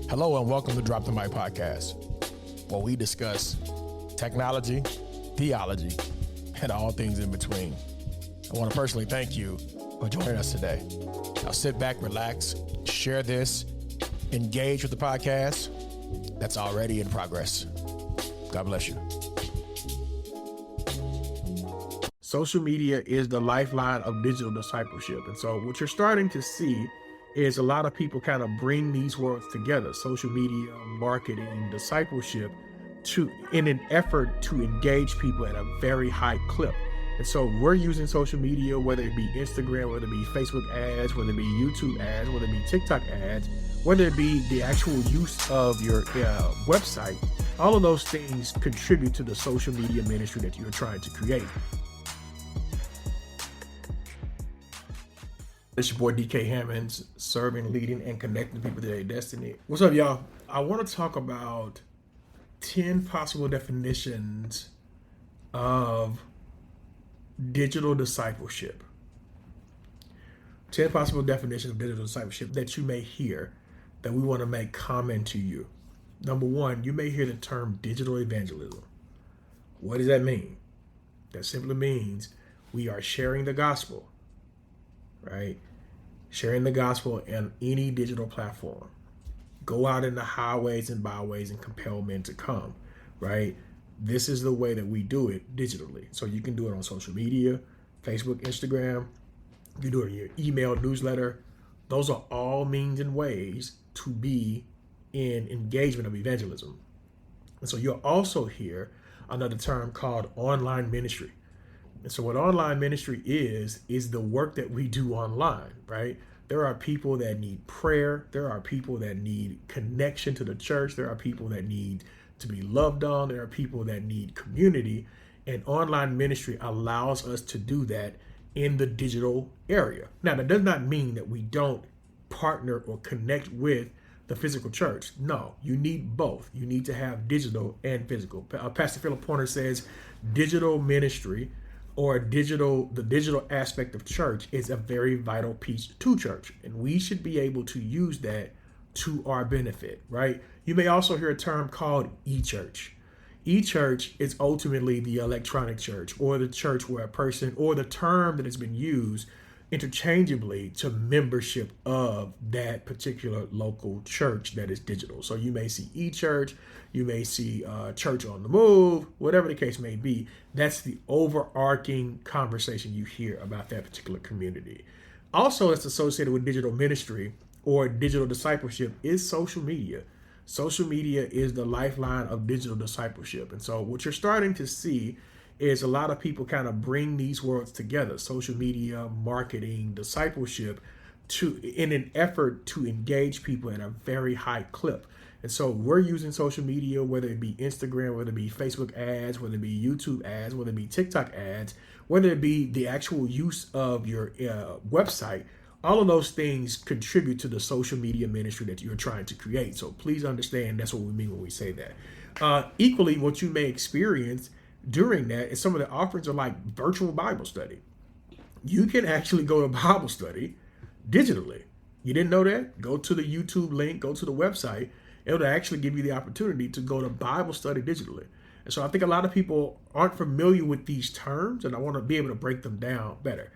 Hello and welcome to Drop the Mic Podcast, where we discuss technology, theology, and all things in between. I want to personally thank you for joining us today. Now sit back, relax, share this, engage with the podcast that's already in progress. God bless you. Social media is the lifeline of digital discipleship. And so what you're starting to see is a lot of people kind of bring these worlds together, social media, marketing, discipleship, in an effort to engage people at a very high clip. And so we're using social media, whether it be Instagram, whether it be Facebook ads, whether it be YouTube ads, whether it be TikTok ads, whether it be the actual use of your website. All of those things contribute to the social media ministry that you're trying to create. It's your boy DK Hammonds, serving, leading, and connecting people to their destiny. What's up, y'all? I want to talk about 10 possible definitions of digital discipleship. 10 possible definitions of digital discipleship that you may hear that we want to make common to you. Number one, you may hear the term digital evangelism. What does that mean? That simply means we are sharing the gospel, right? Sharing the gospel in any digital platform. Go out in the highways and byways and compel men to come, right? This is the way that we do it digitally. So you can do it on social media, Facebook, Instagram. You can do it in your email newsletter. Those are all means and ways to be in engagement of evangelism. And so you'll also hear another term called online ministry. And so what online ministry is the work that we do online, right? There are people that need prayer. There are people that need connection to the church. There are people that need to be loved on. There are people that need community. And online ministry allows us to do that in the digital area. Now, that does not mean that we don't partner or connect with the physical church. No, you need both. You need to have digital and physical. Pastor Philip Pointer says digital ministry or the digital aspect of church is a very vital piece to church. And we should be able to use that to our benefit, right? You may also hear a term called e-church. E-church is ultimately the electronic church, or the church where a person, or the term that has been used interchangeably to membership of that particular local church that is digital. So you may see e-church, you may see church on the move, whatever the case may be. That's the overarching conversation you hear about that particular community. Also, it's associated with digital ministry or digital discipleship is social media. Social media is the lifeline of digital discipleship. And so what you're starting to see is a lot of people kind of bring these worlds together, social media, marketing, discipleship, in an effort to engage people at a very high clip. And so we're using social media, whether it be Instagram, whether it be Facebook ads, whether it be YouTube ads, whether it be TikTok ads, whether it be the actual use of your website. All of those things contribute to the social media ministry that you're trying to create. So please understand that's what we mean when we say that. Equally, what you may experience during that is some of the offerings are like virtual Bible study. You can actually go to Bible study digitally. You didn't know that? Go to the YouTube link, go to the website. It'll actually give you the opportunity to go to Bible study digitally. And so I think a lot of people aren't familiar with these terms, and I want to be able to break them down better.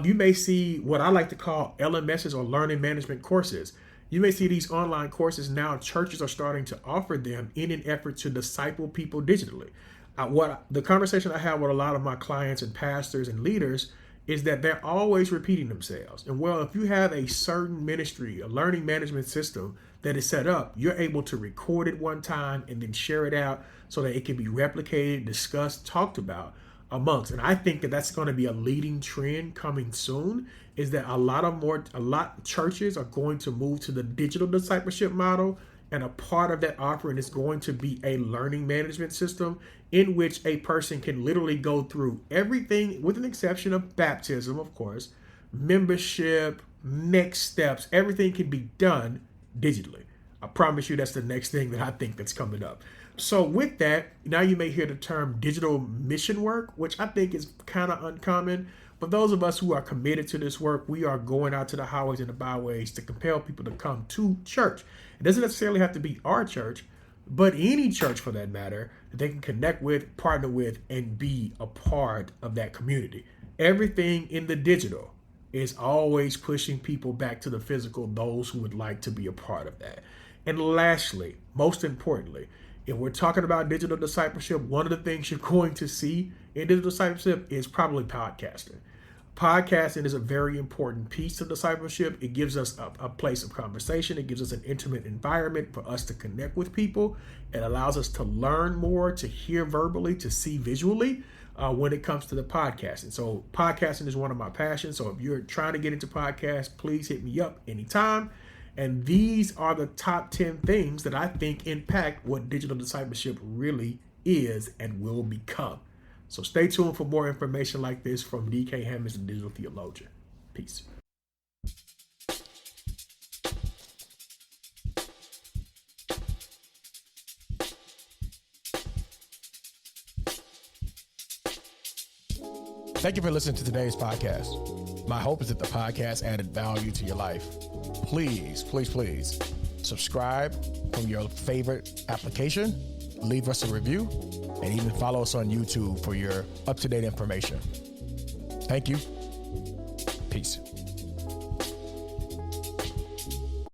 You may see what I like to call LMSs or learning management courses. You may see these online courses now. Churches are starting to offer them in an effort to disciple people digitally. The conversation I have with a lot of my clients and pastors and leaders is that they're always repeating themselves. And well, if you have a certain ministry, a learning management system that is set up, you're able to record it one time and then share it out so that it can be replicated, discussed, talked about amongst. And I think that that's going to be a leading trend coming soon, is that a lot churches are going to move to the digital discipleship model. And a part of that offering is going to be a learning management system in which a person can literally go through everything, with an exception of baptism, of course, membership, next steps, everything can be done digitally. I promise you that's the next thing that I think that's coming up. So with that, now you may hear the term digital mission work, which I think is kind of uncommon, For those of us who are committed to this work, we are going out to the highways and the byways to compel people to come to church. It doesn't necessarily have to be our church, but any church for that matter, that they can connect with, partner with, and be a part of that community. Everything in the digital is always pushing people back to the physical, those who would like to be a part of that. And lastly, most importantly, if we're talking about digital discipleship, one of the things you're going to see in digital discipleship is probably podcasting. Podcasting is a very important piece of discipleship. It gives us a place of conversation. It gives us an intimate environment for us to connect with people. It allows us to learn more, to hear verbally, to see visually when it comes to the podcasting. So podcasting is one of my passions. So if you're trying to get into podcasts, please hit me up anytime. And these are the top 10 things that I think impact what digital discipleship really is and will become. So stay tuned for more information like this from D.K. Hammonds, the digital theologian. Peace. Thank you for listening to today's podcast. My hope is that the podcast added value to your life. Please, please, please subscribe from your favorite application, leave us a review, and even follow us on YouTube for your up-to-date information. Thank you. Peace.